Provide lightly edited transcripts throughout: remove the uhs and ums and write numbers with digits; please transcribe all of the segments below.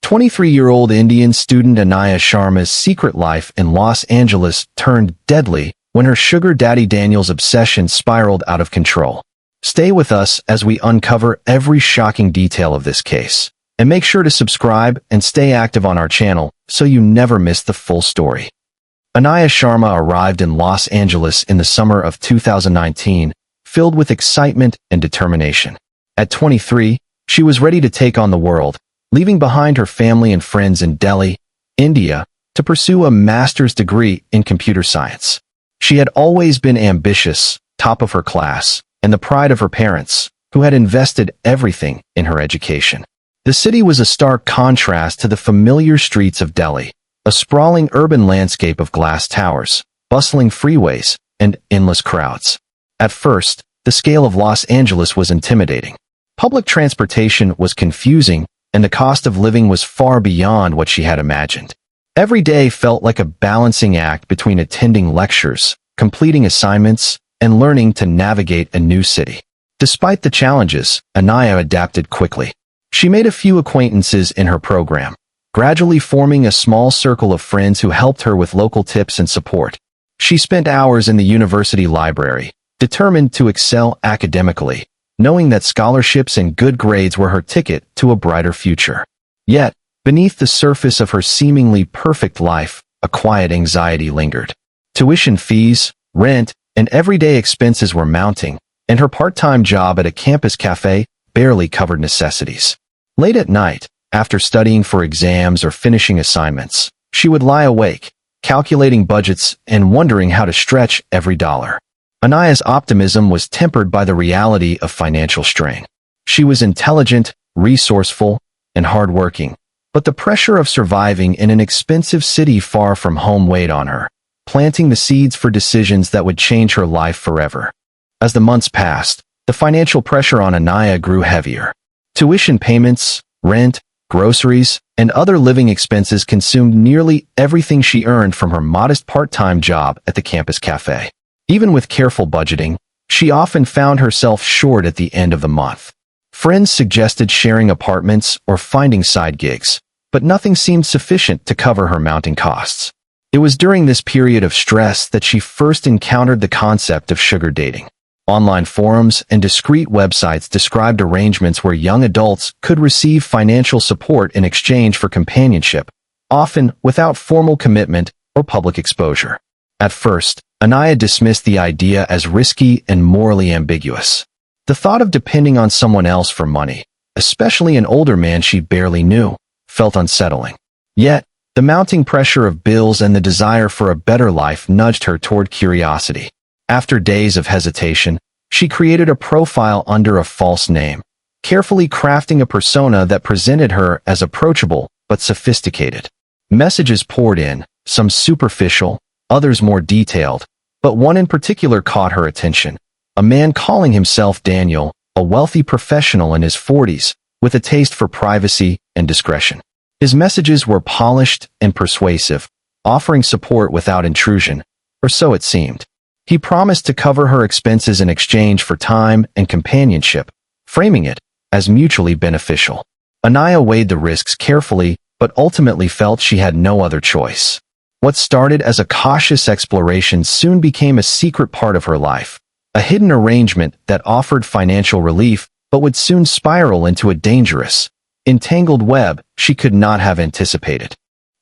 23-year-old Indian student Anaya Sharma's secret life in Los Angeles turned deadly when her sugar daddy Daniel's obsession spiraled out of control. Stay with us as we uncover every shocking detail of this case. And make sure to subscribe and stay active on our channel so you never miss the full story. Anaya Sharma arrived in Los Angeles in the summer of 2019, filled with excitement and determination. At 23, she was ready to take on the world, leaving behind her family and friends in Delhi, India, to pursue a master's degree in computer science. She had always been ambitious, top of her class, and the pride of her parents, who had invested everything in her education. The city was a stark contrast to the familiar streets of Delhi, a sprawling urban landscape of glass towers, bustling freeways, and endless crowds. At first, the scale of Los Angeles was intimidating. Public transportation was confusing, and the cost of living was far beyond what she had imagined. Every day felt like a balancing act between attending lectures, completing assignments, and learning to navigate a new city. Despite the challenges, Anaya adapted quickly. She made a few acquaintances in her program, gradually forming a small circle of friends who helped her with local tips and support. She spent hours in the university library, determined to excel academically, knowing that scholarships and good grades were her ticket to a brighter future. Yet, beneath the surface of her seemingly perfect life, a quiet anxiety lingered. Tuition fees, rent, and everyday expenses were mounting, and her part-time job at a campus cafe barely covered necessities. Late at night, after studying for exams or finishing assignments, she would lie awake, calculating budgets and wondering how to stretch every dollar. Anaya's optimism was tempered by the reality of financial strain. She was intelligent, resourceful, and hardworking, but the pressure of surviving in an expensive city far from home weighed on her, planting the seeds for decisions that would change her life forever. As the months passed, the financial pressure on Anaya grew heavier. Tuition payments, rent, groceries, and other living expenses consumed nearly everything she earned from her modest part-time job at the campus cafe. Even with careful budgeting, she often found herself short at the end of the month. Friends suggested sharing apartments or finding side gigs, but nothing seemed sufficient to cover her mounting costs. It was during this period of stress that she first encountered the concept of sugar dating. Online forums and discreet websites described arrangements where young adults could receive financial support in exchange for companionship, often without formal commitment or public exposure. At first, Anaya dismissed the idea as risky and morally ambiguous. The thought of depending on someone else for money, especially an older man she barely knew, felt unsettling. Yet, the mounting pressure of bills and the desire for a better life nudged her toward curiosity. After days of hesitation, she created a profile under a false name, carefully crafting a persona that presented her as approachable but sophisticated. Messages poured in, some superficial, others more detailed, but one in particular caught her attention. A man calling himself Daniel, a wealthy professional in his 40s, with a taste for privacy and discretion. His messages were polished and persuasive, offering support without intrusion, or so it seemed. He promised to cover her expenses in exchange for time and companionship, framing it as mutually beneficial. Anaya weighed the risks carefully, but ultimately felt she had no other choice. What started as a cautious exploration soon became a secret part of her life, a hidden arrangement that offered financial relief but would soon spiral into a dangerous, entangled web she could not have anticipated.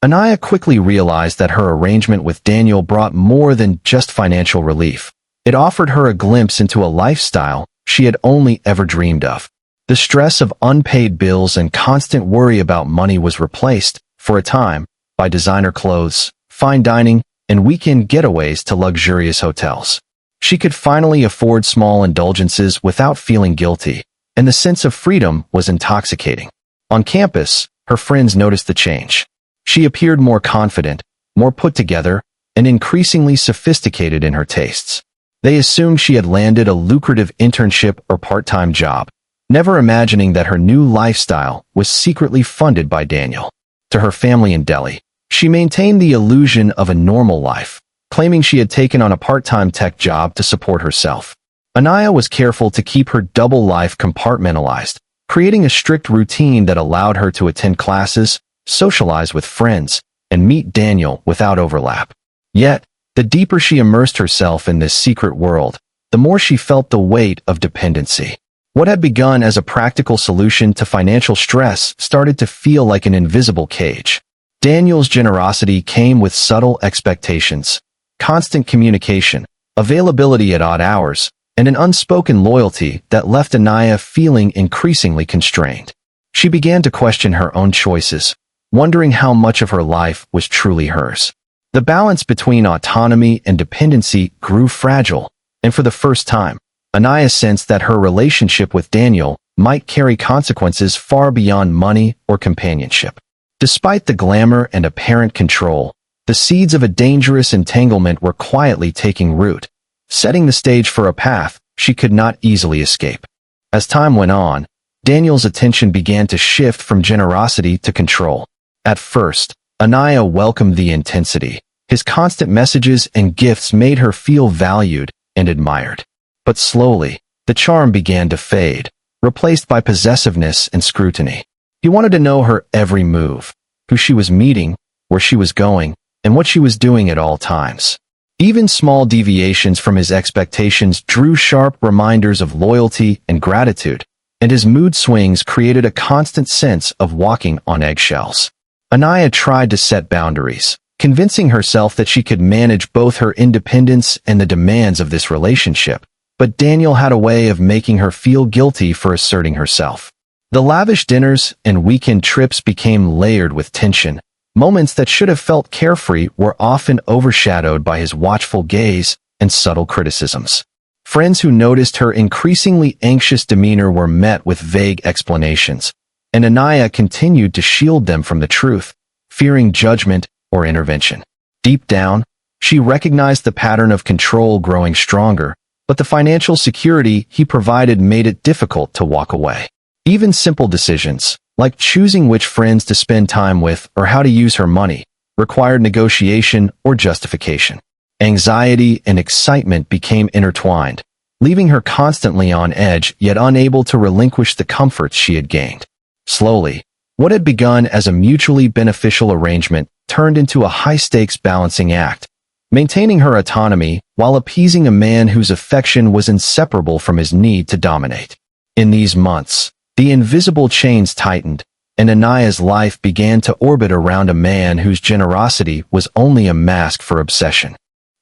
Anaya quickly realized that her arrangement with Daniel brought more than just financial relief. It offered her a glimpse into a lifestyle she had only ever dreamed of. The stress of unpaid bills and constant worry about money was replaced, for a time, by designer clothes, fine dining, and weekend getaways to luxurious hotels. She could finally afford small indulgences without feeling guilty, and the sense of freedom was intoxicating. On campus, her friends noticed the change. She appeared more confident, more put together, and increasingly sophisticated in her tastes. They assumed she had landed a lucrative internship or part-time job, never imagining that her new lifestyle was secretly funded by Daniel. To her family in Delhi, she maintained the illusion of a normal life, claiming she had taken on a part-time tech job to support herself. Anaya was careful to keep her double life compartmentalized, creating a strict routine that allowed her to attend classes, socialize with friends, and meet Daniel without overlap. Yet, the deeper she immersed herself in this secret world, the more she felt the weight of dependency. What had begun as a practical solution to financial stress started to feel like an invisible cage. Daniel's generosity came with subtle expectations, constant communication, availability at odd hours, and an unspoken loyalty that left Anaya feeling increasingly constrained. She began to question her own choices, wondering how much of her life was truly hers. The balance between autonomy and dependency grew fragile, and for the first time, Anaya sensed that her relationship with Daniel might carry consequences far beyond money or companionship. Despite the glamour and apparent control, the seeds of a dangerous entanglement were quietly taking root, setting the stage for a path she could not easily escape. As time went on, Daniel's attention began to shift from generosity to control. At first, Anaya welcomed the intensity. His constant messages and gifts made her feel valued and admired. But slowly, the charm began to fade, replaced by possessiveness and scrutiny. He wanted to know her every move, who she was meeting, where she was going, and what she was doing at all times. Even small deviations from his expectations drew sharp reminders of loyalty and gratitude, and his mood swings created a constant sense of walking on eggshells. Anaya tried to set boundaries, convincing herself that she could manage both her independence and the demands of this relationship, but Daniel had a way of making her feel guilty for asserting herself. The lavish dinners and weekend trips became layered with tension. Moments that should have felt carefree were often overshadowed by his watchful gaze and subtle criticisms. Friends who noticed her increasingly anxious demeanor were met with vague explanations, and Anaya continued to shield them from the truth, fearing judgment or intervention. Deep down, she recognized the pattern of control growing stronger, but the financial security he provided made it difficult to walk away. Even simple decisions, like choosing which friends to spend time with or how to use her money, required negotiation or justification. Anxiety and excitement became intertwined, leaving her constantly on edge yet unable to relinquish the comforts she had gained. Slowly, what had begun as a mutually beneficial arrangement turned into a high-stakes balancing act, maintaining her autonomy while appeasing a man whose affection was inseparable from his need to dominate. In these months, the invisible chains tightened, and Anaya's life began to orbit around a man whose generosity was only a mask for obsession.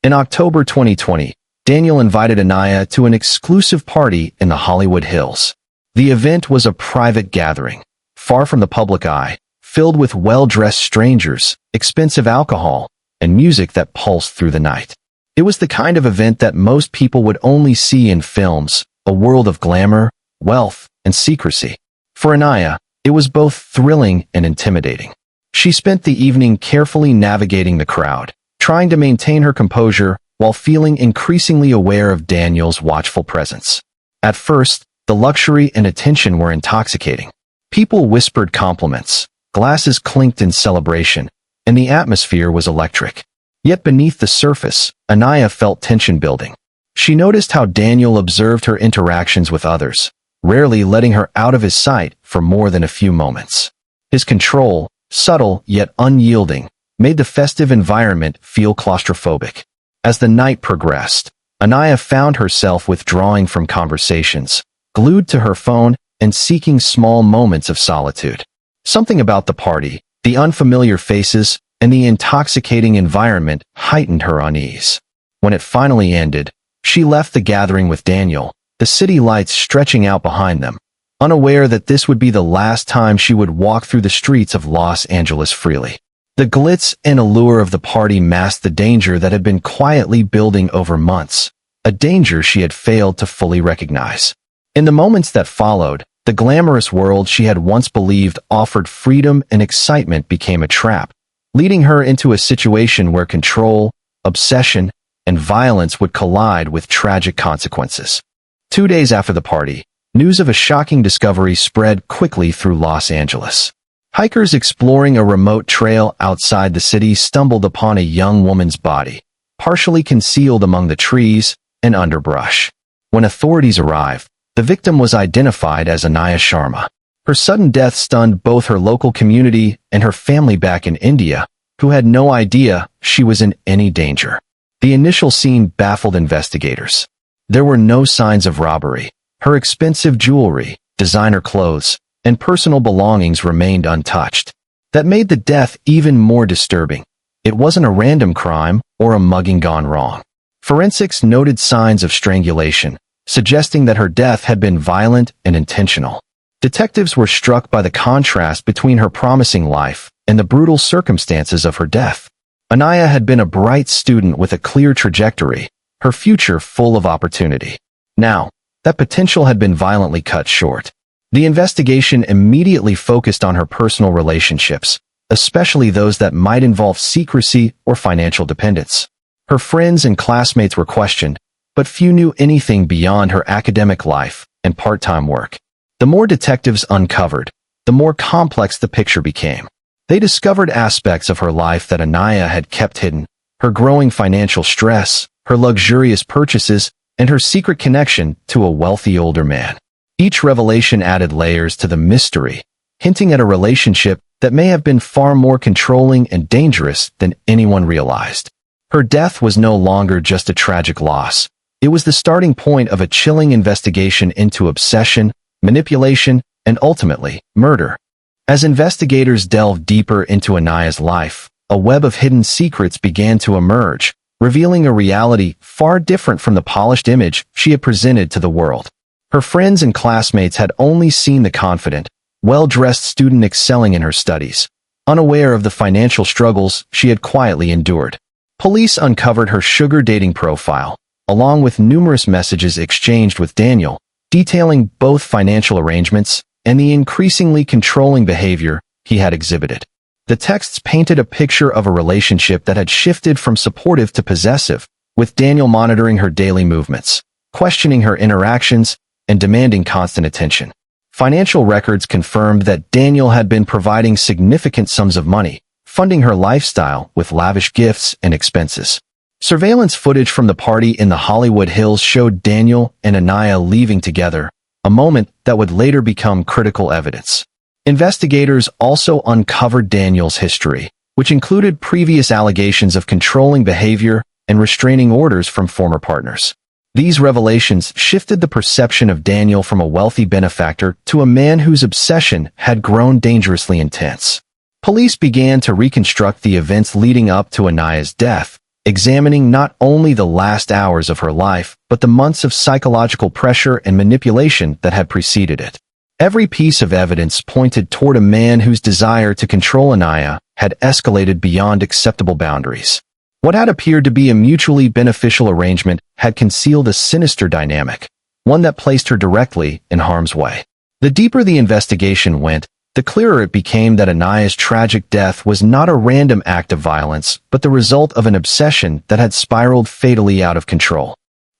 In October 2020, Daniel invited Anaya to an exclusive party in the Hollywood Hills. The event was a private gathering, far from the public eye, filled with well-dressed strangers, expensive alcohol, and music that pulsed through the night. It was the kind of event that most people would only see in films, a world of glamour, wealth, and secrecy. For Anaya, it was both thrilling and intimidating. She spent the evening carefully navigating the crowd, trying to maintain her composure while feeling increasingly aware of Daniel's watchful presence. At first, the luxury and attention were intoxicating. People whispered compliments, glasses clinked in celebration, and the atmosphere was electric. Yet beneath the surface, Anaya felt tension building. She noticed how Daniel observed her interactions with others, rarely letting her out of his sight for more than a few moments. His control, subtle yet unyielding, made the festive environment feel claustrophobic. As the night progressed, Anaya found herself withdrawing from conversations, glued to her phone and seeking small moments of solitude. Something about the party, the unfamiliar faces, and the intoxicating environment heightened her unease. When it finally ended, she left the gathering with Daniel, the city lights stretching out behind them, unaware that this would be the last time she would walk through the streets of Los Angeles freely. The glitz and allure of the party masked the danger that had been quietly building over months, a danger she had failed to fully recognize. In the moments that followed, the glamorous world she had once believed offered freedom and excitement became a trap, leading her into a situation where control, obsession, and violence would collide with tragic consequences. 2 days after the party, news of a shocking discovery spread quickly through Los Angeles. Hikers exploring a remote trail outside the city stumbled upon a young woman's body, partially concealed among the trees and underbrush. When authorities arrived, the victim was identified as Anaya Sharma. Her sudden death stunned both her local community and her family back in India, who had no idea she was in any danger. The initial scene baffled investigators. There were no signs of robbery. Her expensive jewelry, designer clothes, and personal belongings remained untouched. That made the death even more disturbing. It wasn't a random crime or a mugging gone wrong. Forensics noted signs of strangulation, suggesting that her death had been violent and intentional. Detectives were struck by the contrast between her promising life and the brutal circumstances of her death. Anaya had been a bright student with a clear trajectory, her future full of opportunity. Now, that potential had been violently cut short. The investigation immediately focused on her personal relationships, especially those that might involve secrecy or financial dependence. Her friends and classmates were questioned, but few knew anything beyond her academic life and part-time work. The more detectives uncovered, the more complex the picture became. They discovered aspects of her life that Anaya had kept hidden: her growing financial stress, her luxurious purchases, and her secret connection to a wealthy older man. Each revelation added layers to the mystery, hinting at a relationship that may have been far more controlling and dangerous than anyone realized. Her death was no longer just a tragic loss. It was the starting point of a chilling investigation into obsession, manipulation, and ultimately, murder. As investigators delved deeper into Anaya's life, a web of hidden secrets began to emerge, revealing a reality far different from the polished image she had presented to the world. Her friends and classmates had only seen the confident, well-dressed student excelling in her studies, unaware of the financial struggles she had quietly endured. Police uncovered her sugar dating profile, along with numerous messages exchanged with Daniel, detailing both financial arrangements and the increasingly controlling behavior he had exhibited. The texts painted a picture of a relationship that had shifted from supportive to possessive, with Daniel monitoring her daily movements, questioning her interactions, and demanding constant attention. Financial records confirmed that Daniel had been providing significant sums of money, funding her lifestyle with lavish gifts and expenses. Surveillance footage from the party in the Hollywood Hills showed Daniel and Anaya leaving together, a moment that would later become critical evidence. Investigators also uncovered Daniel's history, which included previous allegations of controlling behavior and restraining orders from former partners. These revelations shifted the perception of Daniel from a wealthy benefactor to a man whose obsession had grown dangerously intense. Police began to reconstruct the events leading up to Anaya's death, examining not only the last hours of her life, but the months of psychological pressure and manipulation that had preceded it. Every piece of evidence pointed toward a man whose desire to control Anaya had escalated beyond acceptable boundaries. What had appeared to be a mutually beneficial arrangement had concealed a sinister dynamic, one that placed her directly in harm's way. The deeper the investigation went, the clearer it became that Anaya's tragic death was not a random act of violence, but the result of an obsession that had spiraled fatally out of control.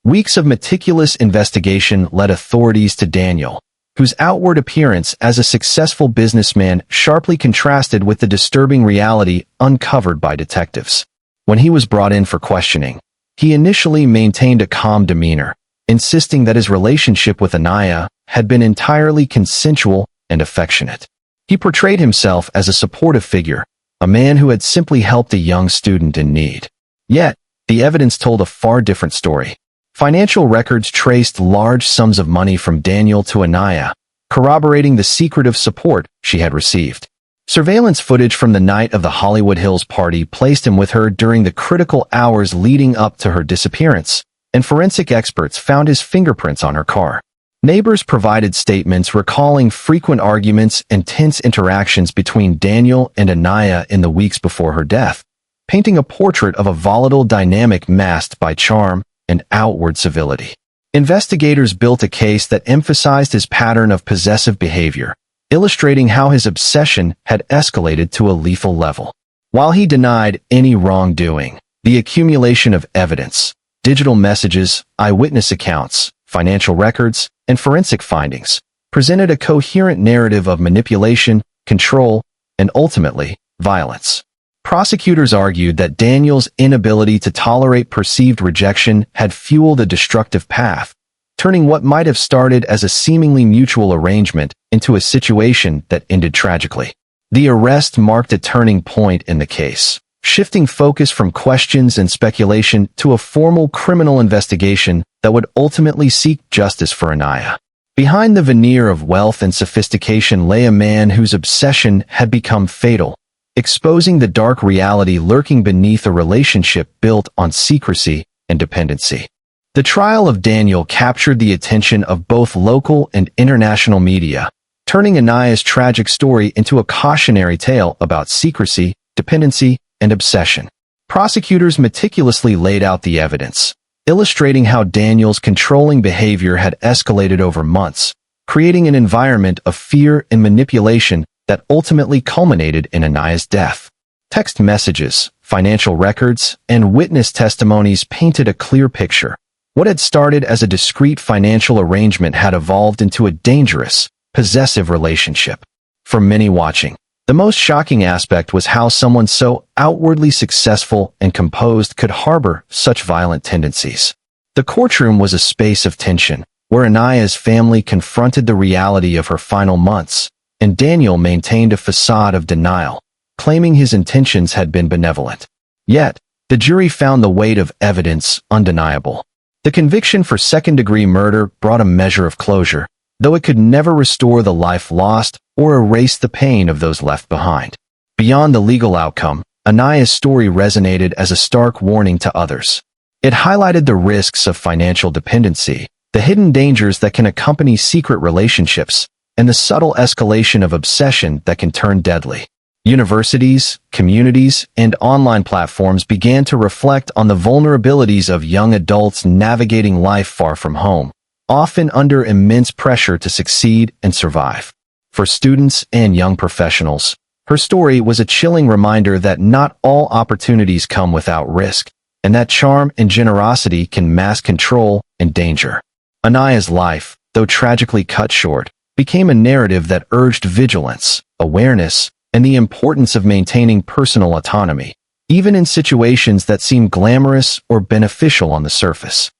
Weeks of meticulous investigation led authorities to Daniel, whose outward appearance as a successful businessman sharply contrasted with the disturbing reality uncovered by detectives. When he was brought in for questioning, he initially maintained a calm demeanor, insisting that his relationship with Anaya had been entirely consensual and affectionate. He portrayed himself as a supportive figure, a man who had simply helped a young student in need. Yet, the evidence told a far different story. Financial records traced large sums of money from Daniel to Anaya, corroborating the secretive support she had received. Surveillance footage from the night of the Hollywood Hills party placed him with her during the critical hours leading up to her disappearance, and forensic experts found his fingerprints on her car. Neighbors provided statements recalling frequent arguments and tense interactions between Daniel and Anaya in the weeks before her death, painting a portrait of a volatile dynamic masked by charm and outward civility. Investigators built a case that emphasized his pattern of possessive behavior, illustrating how his obsession had escalated to a lethal level. While he denied any wrongdoing, the accumulation of evidence, digital messages, eyewitness accounts, financial records, and forensic findings presented a coherent narrative of manipulation, control, and ultimately, violence. Prosecutors argued that Daniel's inability to tolerate perceived rejection had fueled a destructive path, turning what might have started as a seemingly mutual arrangement into a situation that ended tragically. The arrest marked a turning point in the case, shifting focus from questions and speculation to a formal criminal investigation that would ultimately seek justice for Anaya. Behind the veneer of wealth and sophistication lay a man whose obsession had become fatal, exposing the dark reality lurking beneath a relationship built on secrecy and dependency. The trial of Daniel captured the attention of both local and international media, turning Anaya's tragic story into a cautionary tale about secrecy, dependency, and obsession. Prosecutors meticulously laid out the evidence, illustrating how Daniel's controlling behavior had escalated over months, creating an environment of fear and manipulation that ultimately culminated in Anaya's death. Text messages, financial records, and witness testimonies painted a clear picture. What had started as a discreet financial arrangement had evolved into a dangerous, possessive relationship. For many watching, the most shocking aspect was how someone so outwardly successful and composed could harbor such violent tendencies. The courtroom was a space of tension, where Anaya's family confronted the reality of her final months, and Daniel maintained a facade of denial, claiming his intentions had been benevolent. Yet, the jury found the weight of evidence undeniable. The conviction for second-degree murder brought a measure of closure, though it could never restore the life lost or erase the pain of those left behind. Beyond the legal outcome, Anaya's story resonated as a stark warning to others. It highlighted the risks of financial dependency, the hidden dangers that can accompany secret relationships, and the subtle escalation of obsession that can turn deadly. Universities, communities, and online platforms began to reflect on the vulnerabilities of young adults navigating life far from home, often under immense pressure to succeed and survive. For students and young professionals, her story was a chilling reminder that not all opportunities come without risk, and that charm and generosity can mask control and danger. Anaya's life, though tragically cut short, became a narrative that urged vigilance, awareness, and the importance of maintaining personal autonomy, even in situations that seem glamorous or beneficial on the surface.